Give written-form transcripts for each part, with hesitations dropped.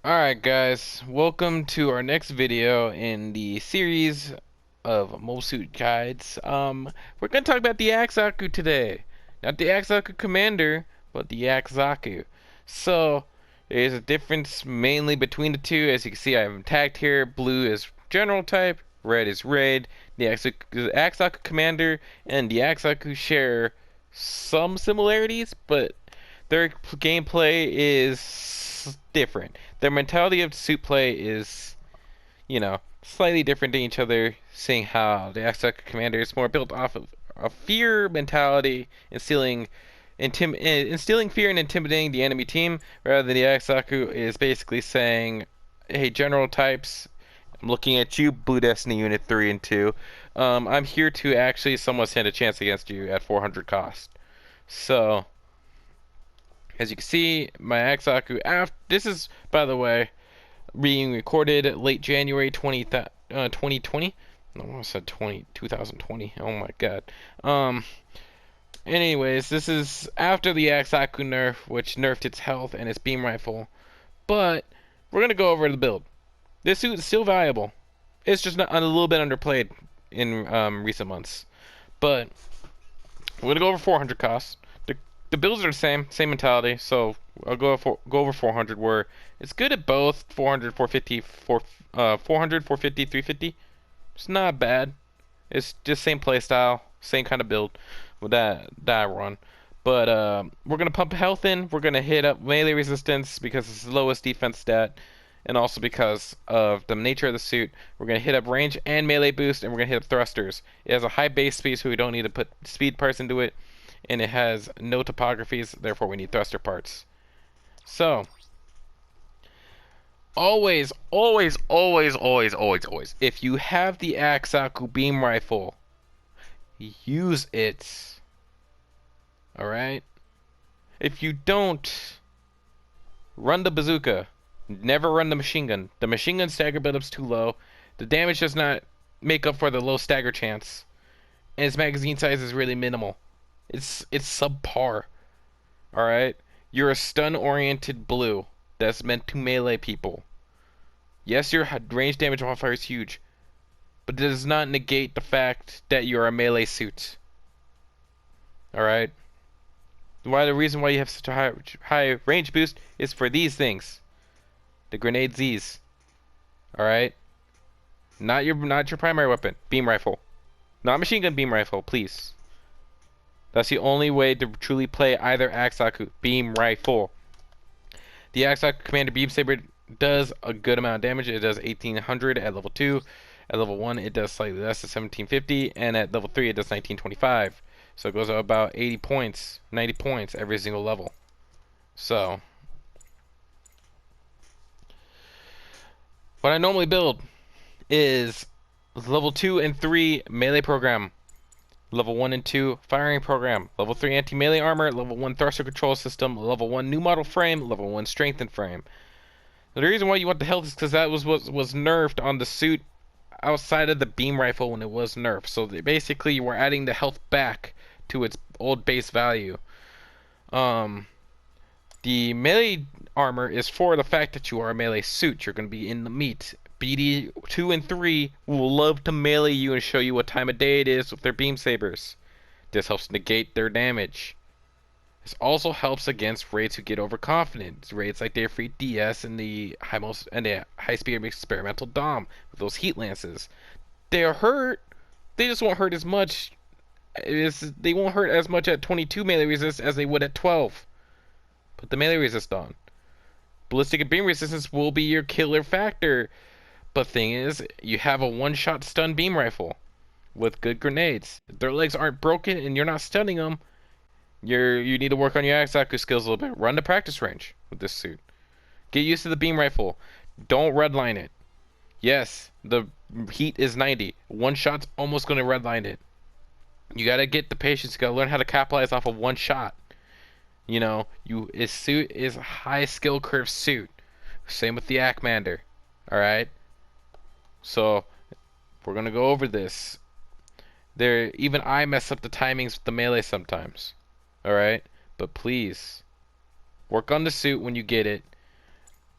Alright guys, welcome to our next video in the series of mobile suit guides. We're gonna talk about the Act Zaku today. Not the Act Zaku Commander, but the Act Zaku. So, there's a difference mainly between the two. As you can see, I have them tagged here. Blue is general type, red is raid. The Act Zaku Commander and the Act Zaku share some similarities, but their gameplay is different. Their mentality of suit play is, slightly different than each other, seeing how the Act Zaku Commander is more built off of a fear mentality, instilling fear and intimidating the enemy team, rather than the Act Zaku is basically saying, hey, general types, I'm looking at you, Blue Destiny Unit 3 and 2. I'm here to actually somewhat stand a chance against you at 400 cost. So, as you can see, my Act Zaku, this is, by the way, being recorded late January 2020. I almost said 2020. Oh my god. Anyways, this is after the Act Zaku nerf, which nerfed its health and its beam rifle. But, we're going to go over the build. This suit is still valuable. It's just a little bit underplayed in recent months. But, we're going to go over 400 costs. The builds are the same mentality, so I'll go over 400, where it's good at both 400, 450, 400, 450, 350. It's not bad. It's just same playstyle, same kind of build with that run. But we're gonna pump health in. We're gonna hit up melee resistance because it's the lowest defense stat, and also because of the nature of the suit. We're gonna hit up range and melee boost, and we're gonna hit up thrusters. It has a high base speed, so we don't need to put speed parts into it, and it has no topographies, therefore we need thruster parts. So, always, if you have the Act Zaku beam rifle, use it. Alright? If you don't, run the bazooka. Never run the machine gun. The machine gun stagger buildup's too low. The damage does not make up for the low stagger chance. And its magazine size is really minimal. It's subpar. Alright? You're a stun-oriented blue that's meant to melee people. Yes, your range damage modifier is huge, but it does not negate the fact that you're a melee suit. Alright? The reason why you have such a high range boost is for these things. The grenade Z's. Alright? Not your primary weapon. Beam rifle. Not machine gun beam rifle, please. That's the only way to truly play either Act Zaku beam rifle. The Act Zaku Commander Beam Saber does a good amount of damage. It does 1800 at level 2. At level 1 it does slightly less at 1750, and at level 3 it does 1925. So it goes up about 80 points, 90 points every single level. So, what I normally build is level 2 and 3 melee program. Level 1 and 2 firing program, level 3 anti-melee armor, level 1 thruster control system, level 1 new model frame, level 1 strengthened frame. The reason why you want the health is because that was what was nerfed on the suit outside of the beam rifle when it was nerfed. So basically you were adding the health back to its old base value. The melee armor is for the fact that you are a melee suit. You're going to be in the meat. BD 2 and 3 will love to melee you and show you what time of day it is with their beam sabers. This helps negate their damage. This also helps against raids who get overconfident. Raids like Dayfree DS and the high speed experimental Dom with those heat lances. They are hurt. They just won't hurt as much. They won't hurt as much at 22 melee resist as they would at 12. Put the melee resist on. Ballistic and beam resistance will be your killer factor. But thing is, you have a one-shot stun beam rifle with good grenades. If their legs aren't broken and you're not stunning them, you need to work on your Act Zaku skills a little bit. Run the practice range with this suit. Get used to the beam rifle. Don't redline it. Yes, the heat is 90. One shot's almost going to redline it. You gotta get the patience. You gotta learn how to capitalize off of one shot. His suit is a high skill curve suit. Same with the Act Commander. Alright? So, we're gonna go over this. Even I mess up the timings with the melee sometimes. Alright? But please, work on the suit when you get it.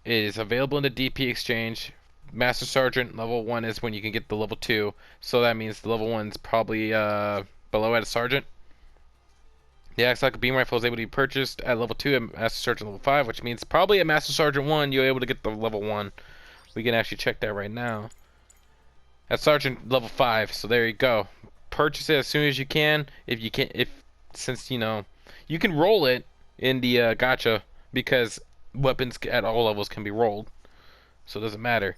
It is available in the DP exchange. Master Sergeant level 1 is when you can get the level 2. So that means the level 1's probably below at a Sergeant. The Act Zaku beam rifle is able to be purchased at level 2 at Master Sergeant level 5, which means probably at Master Sergeant 1 you're able to get the level 1. We can actually check that right now. At Sergeant level 5, so there you go. Purchase it as soon as you can. Since you can roll it in the gacha because weapons at all levels can be rolled, so it doesn't matter.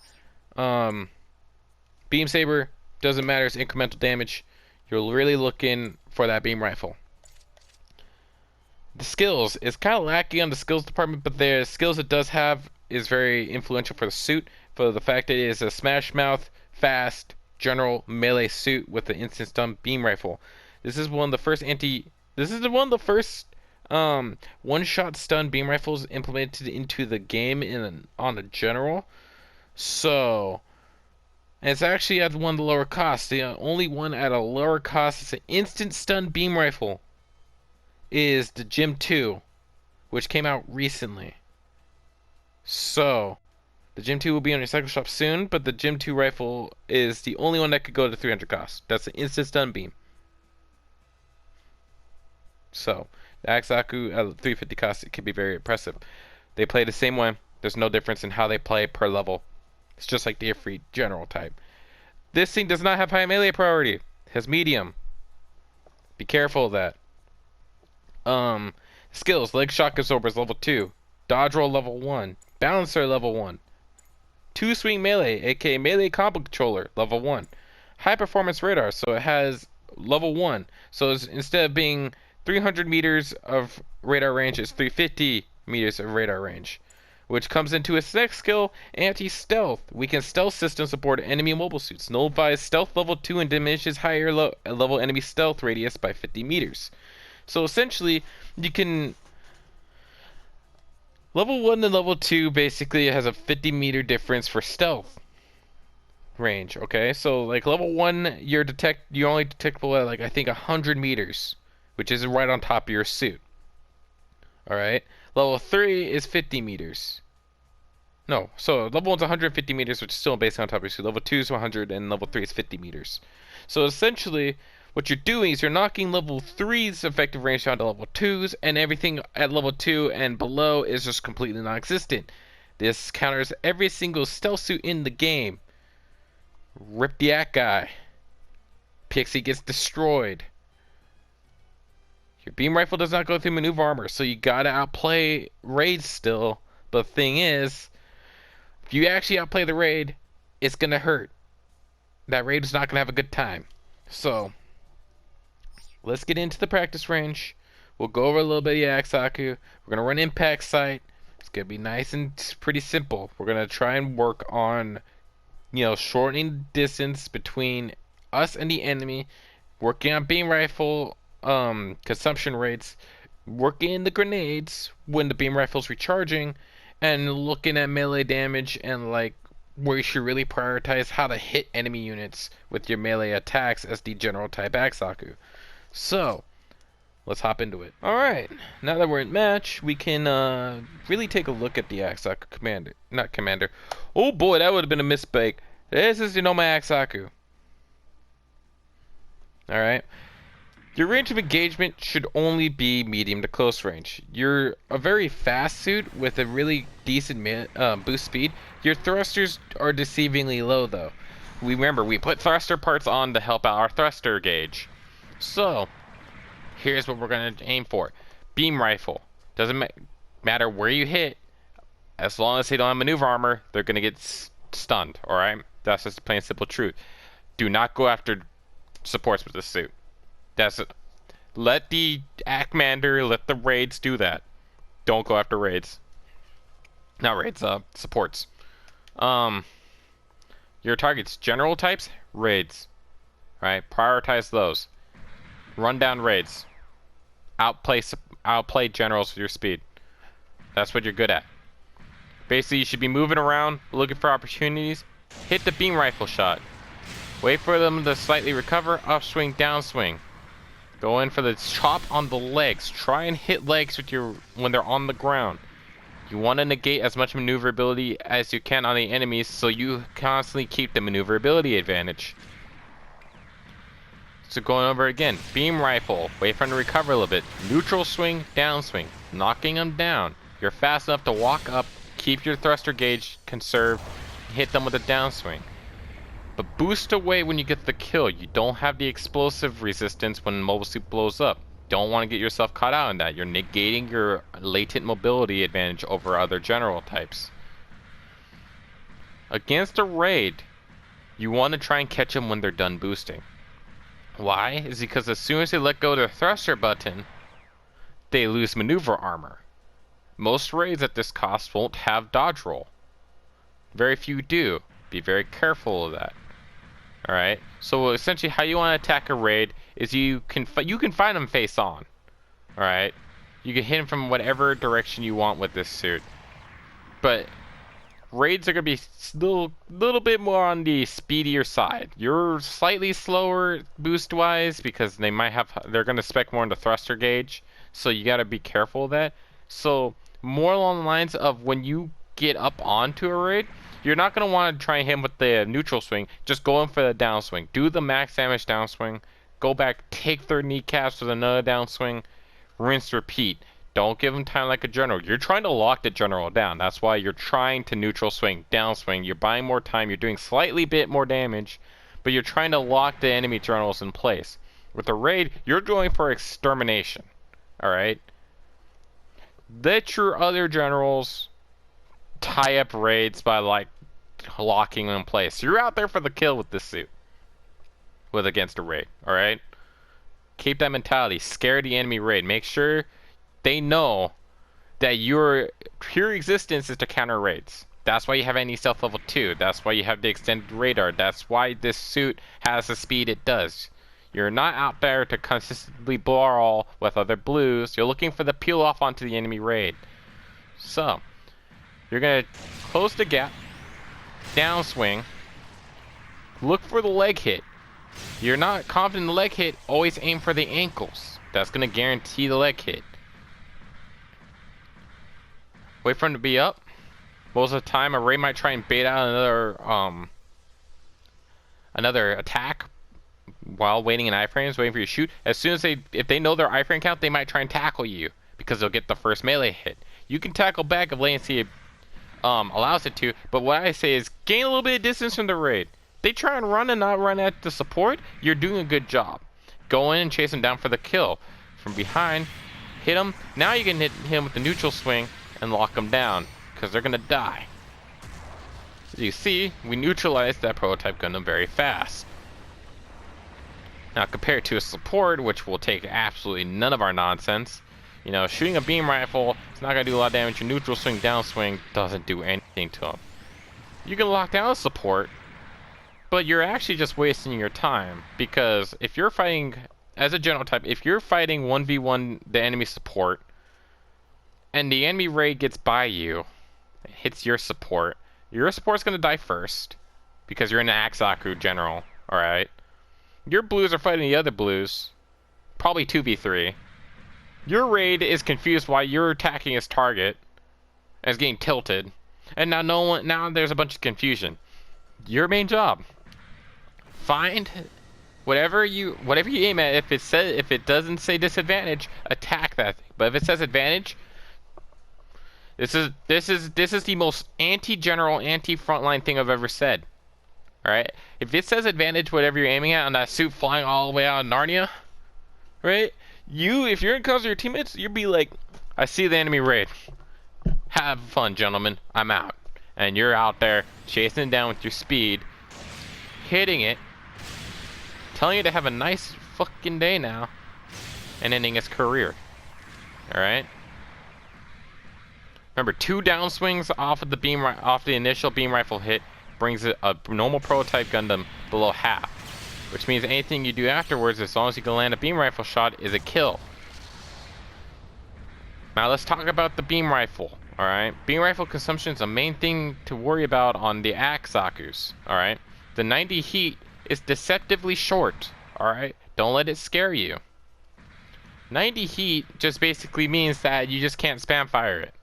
Beam saber doesn't matter; it's incremental damage. You're really looking for that beam rifle. The skills is kind of lacking on the skills department, but the skills it does have is very influential for the suit, for the fact that it is a smash mouth, fast, general melee suit with the instant stun beam rifle. This is one of the first one-shot stun beam rifles implemented into the game on a general. So, and it's actually at one of the lower costs. The only one at a lower cost is an instant stun beam rifle is the Gym 2, which came out recently. So, the Gym 2 will be on your cycle shop soon, but the Gym 2 rifle is the only one that could go to 300 cost. That's the instant stun beam. So, the Act Zaku at 350 cost, it can be very impressive. They play the same way. There's no difference in how they play per level. It's just like the Ifrit general type. This thing does not have high melee priority. It has medium. Be careful of that. Skills, leg shock absorbers level 2, dodge roll level 1, balancer level 1, 2 swing melee, aka melee combo controller level 1, high performance radar, so it has level 1, so instead of being 300 meters of radar range, it's 350 meters of radar range, which comes into its next skill, anti-stealth. Weakens stealth systems aboard enemy mobile suits, nullifies stealth level 2 and diminishes higher level enemy stealth radius by 50 meters. So essentially, you can... Level 1 and level 2 basically has a 50-meter difference for stealth range, okay? So, like, level 1, you're only detectable at, like, I think 100 meters, which is right on top of your suit. Alright? Level 3 is 50 meters. No, so level 1's 150 meters, which is still basically on top of your suit. Level 2 is 100, and level 3 is 50 meters. So, essentially... what you're doing is you're knocking level 3's effective range down to level 2's, and everything at level 2 and below is just completely non-existent. This counters every single stealth suit in the game. Rip the Act guy. Pixie gets destroyed. Your beam rifle does not go through maneuver armor, so you gotta outplay raids still. But the thing is, if you actually outplay the raid, it's gonna hurt. That raid is not gonna have a good time. So... let's get into the practice range. We'll go over a little bit of Act Zaku. We're going to run impact sight. It's going to be nice and pretty simple. We're going to try and work on, shortening distance between us and the enemy. Working on beam rifle consumption rates. Working the grenades when the beam rifle's recharging. And looking at melee damage and, where you should really prioritize how to hit enemy units with your melee attacks as the general type Act Zaku. So, let's hop into it. Alright, now that we're in match, we can really take a look at the Act Zaku commander. Oh boy, that would have been a mistake. This is my Act Zaku. Alright. Your range of engagement should only be medium to close range. You're a very fast suit with a really decent boost speed. Your thrusters are deceivingly low though. Remember, we put thruster parts on to help out our thruster gauge. So, here's what we're going to aim for. Beam rifle. Doesn't matter where you hit. As long as they don't have maneuver armor, they're going to get stunned, alright? That's just the plain simple truth. Do not go after supports with this suit. That's it. Let the Act Commander, let the raids do that. Don't go after raids. Not raids, supports. Your targets, general types, raids. Right? Prioritize those. Run down raids. Outplay generals with your speed. That's what you're good at. Basically, you should be moving around, looking for opportunities. Hit the beam rifle shot. Wait for them to slightly recover, upswing, downswing. Go in for the chop on the legs. Try and hit legs with when they're on the ground. You want to negate as much maneuverability as you can on the enemies so you constantly keep the maneuverability advantage. So going over again, beam rifle, wait for him to recover a little bit, neutral swing, down swing, knocking him down. You're fast enough to walk up, keep your thruster gauge conserved, hit them with a downswing. But boost away when you get the kill. You don't have the explosive resistance when mobile suit blows up. Don't want to get yourself caught out in that. You're negating your latent mobility advantage over other general types. Against a raid, you want to try and catch them when they're done boosting. Why? Is because as soon as they let go of their thruster button, they lose maneuver armor. Most raids at this cost won't have dodge roll. Very few do. Be very careful of that. Alright, so essentially how you want to attack a raid is you can find them face on. Alright, you can hit them from whatever direction you want with this suit. But raids are going to be little bit more on the speedier side. You're slightly slower boost wise because they're going to spec more into thruster gauge. So you got to be careful of that. So more along the lines of when you get up onto a raid, you're not going to want to try and hit him with the neutral swing. Just go in for the downswing. Do the max damage downswing. Go back, take their kneecaps with another downswing. Rinse, repeat. Don't give them time like a general. You're trying to lock the general down. That's why you're trying to neutral swing, downswing. You're buying more time. You're doing slightly bit more damage. But you're trying to lock the enemy generals in place. With the raid, you're going for extermination. Alright? Let your other generals tie up raids by like locking them in place. You're out there for the kill with this suit. Against a raid, alright? Keep that mentality. Scare the enemy raid. Make sure they know that your pure existence is to counter raids. That's why you have any stealth level 2. That's why you have the extended radar. That's why this suit has the speed it does. You're not out there to consistently brawl with other blues. You're looking for the peel off onto the enemy raid. So you're going to close the gap, downswing, look for the leg hit. You're not confident in the leg hit, always aim for the ankles. That's going to guarantee the leg hit. Wait for him to be up. Most of the time, a raid might try and bait out another attack while waiting in iframes, waiting for you to shoot. As soon as if they know their iframe count, they might try and tackle you because they'll get the first melee hit. You can tackle back if latency allows it to, but what I say is gain a little bit of distance from the raid. They try and run and not run at the support, you're doing a good job. Go in and chase them down for the kill. From behind, hit them. Now you can hit him with the neutral swing and lock them down, because they're going to die. As you see, we neutralized that prototype Gundam very fast. Now compared to a support, which will take absolutely none of our nonsense, you know, shooting a beam rifle, it's not going to do a lot of damage. Your neutral swing, downswing doesn't do anything to them. You can lock down a support, but you're actually just wasting your time, because if you're fighting, as a general type, if you're fighting 1v1 the enemy support, and the enemy raid gets by you, hits your support's going to die first, because you're an Act Zaku general, alright? Your blues are fighting the other blues, probably 2v3. Your raid is confused why you're attacking his target, and is getting tilted, and now there's a bunch of confusion. Your main job, find whatever you aim at. If it doesn't say disadvantage, attack that thing. But if it says advantage, this is the most anti-general, anti-frontline thing I've ever said. Alright? If it says advantage, whatever you're aiming at on that suit flying all the way out of Narnia, right? If you're in cause of your teammates, you'd be like, I see the enemy raid. Have fun, gentlemen. I'm out. And you're out there chasing it down with your speed, hitting it, telling it to have a nice fucking day now, and ending its career. Alright? Remember, 2 downswings off of the initial beam rifle hit brings a normal prototype Gundam below half, which means anything you do afterwards, as long as you can land a beam rifle shot, is a kill. Now let's talk about the beam rifle. Alright, beam rifle consumption is the main thing to worry about on the Act Zakus. Alright, the 90 heat is deceptively short. Alright, don't let it scare you. 90 heat just basically means that you just can't spam fire it.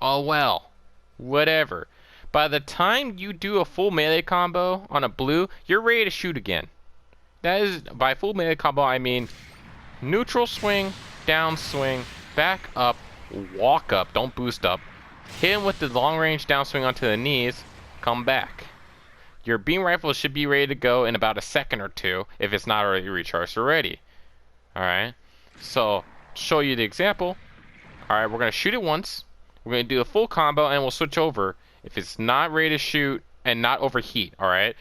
Oh well, whatever. By the time you do a full melee combo on a blue, you're ready to shoot again. That is, by full melee combo, I mean neutral swing, down swing, back up, walk up, don't boost up, hit him with the long range downswing onto the knees, come back. Your beam rifle should be ready to go in about a second or two if it's not already recharged already. Alright, so show you the example. Alright, we're going to shoot it once, we're going to do a full combo, and we'll switch over. If it's not ready to shoot and not overheat, alright,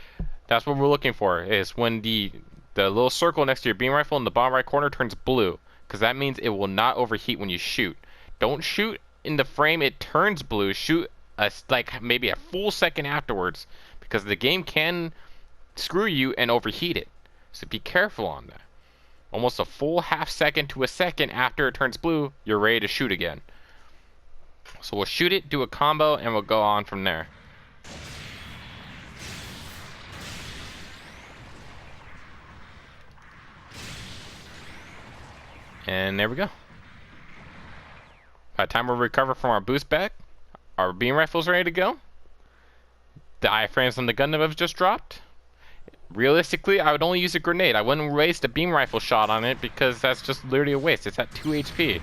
that's what we're looking for, is when the little circle next to your beam rifle in the bottom right corner turns blue, because that means it will not overheat when you shoot. Don't shoot in the frame it turns blue, shoot like maybe a full second afterwards, because the game can screw you and overheat it. So be careful on that. Almost a full half second to a second after it turns blue, you're ready to shoot again. So we'll shoot it, do a combo, and we'll go on from there. And there we go. By the time we recover from our boost back, our beam rifle's ready to go. The iframes on the Gundam have just dropped. Realistically, I would only use a grenade. I wouldn't waste a beam rifle shot on it because that's just literally a waste. It's at 2 HP.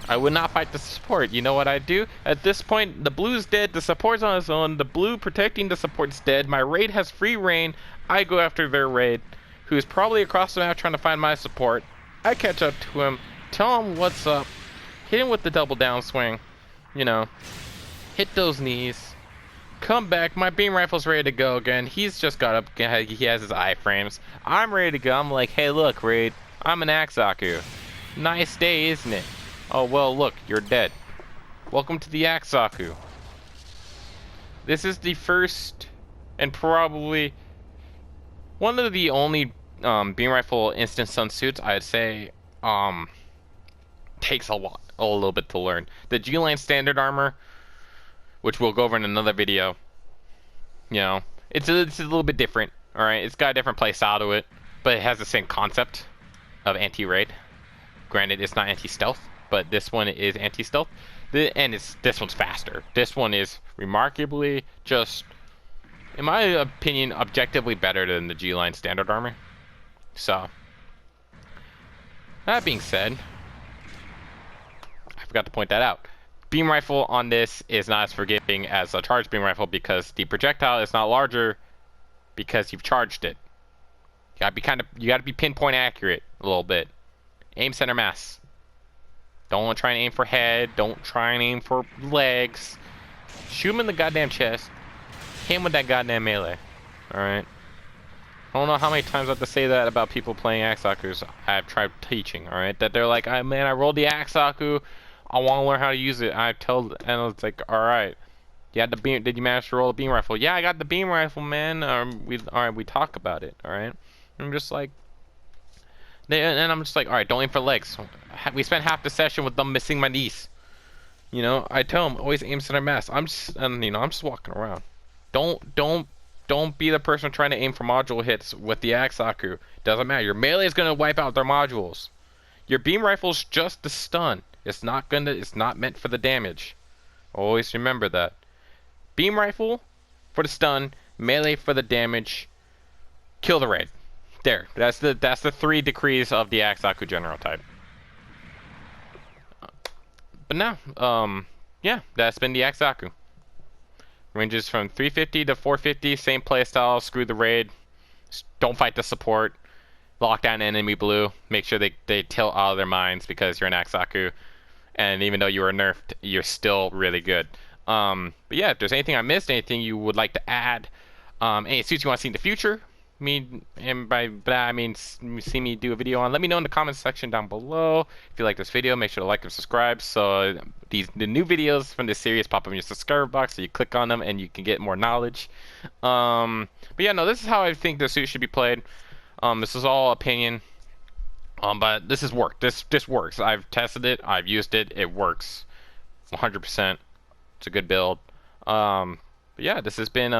I would not fight the support. You know what I'd do? At this point, the blue's dead, the support's on its own, the blue protecting the support's dead, my raid has free reign, I go after their raid, who's probably across the map trying to find my support. I catch up to him, tell him what's up, hit him with the double downswing, you know, hit those knees, come back, my beam rifle's ready to go again, he's just got up, he has his iframes, I'm ready to go, I'm like, hey look raid, I'm an Act Zaku. Nice day, isn't it? Oh well, look, you're dead. Welcome to the Act Zaku. This is the first and probably one of the only beam rifle instant stun suits I'd say takes a little bit to learn. The G-Line standard armor, which we'll go over in another video, you know, it's a little bit different. All right, it's got a different play style to it, but it has the same concept of anti-raid. Granted, it's not anti-stealth, but this one is anti-stealth, and this one's faster. This one is remarkably, just in my opinion, objectively better than the G-Line standard armor. So that being said, I forgot to point that out. Beam rifle on this is not as forgiving as a charged beam rifle because the projectile is not larger because you've charged it. You gotta be pinpoint accurate a little bit. Aim center mass. Don't try and aim for head. Don't try and aim for legs. Shoot him in the goddamn chest. Hit him with that goddamn melee. Alright. I don't know how many times I have to say that about people playing Act Zakus I've tried teaching, alright? That they're like, oh, man, I rolled the Act Zaku. I want to learn how to use it. And it's like, alright. You had the beam, did you manage to roll the beam rifle? Yeah, I got the beam rifle, man. Alright, we talk about it, alright? I'm just like, and I'm just like, alright, don't aim for legs. We spent half the session with them missing my knees. You know, I tell them always aim center mass. I'm just walking around. Don't be the person trying to aim for module hits with the Act Zaku. Doesn't matter. Your melee is gonna wipe out their modules. Your beam rifle's just the stun. It's not meant for the damage. Always remember that. Beam rifle for the stun, melee for the damage. Kill the raid. There. That's the 3 decrees of the Act Zaku general type. But now, yeah, that's been the Act Zaku. Ranges from 350 to 450, same playstyle, screw the raid. Don't fight the support. Lock down enemy blue. Make sure they tilt out of their minds because you're an Act Zaku. And even though you were nerfed, you're still really good. But yeah, if there's anything I missed, anything you would like to add, any suits you want to see in the future, and by that I mean see me do a video on, let me know in the comments section down below. If you like this video, make sure to like and subscribe so the new videos from this series pop up in your subscriber box, so you click on them and you can get more knowledge. But yeah, no, this is how I think the suit should be played. This is all opinion, but this has worked. This works. I've tested it, I've used it, it works 100%. It's a good build. But yeah, this has been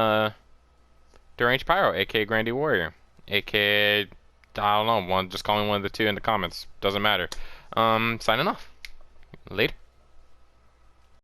Deranged Pyro, aka Grandy Warrior, aka I don't know, just call me one of the two in the comments. Doesn't matter. Signing off. Later.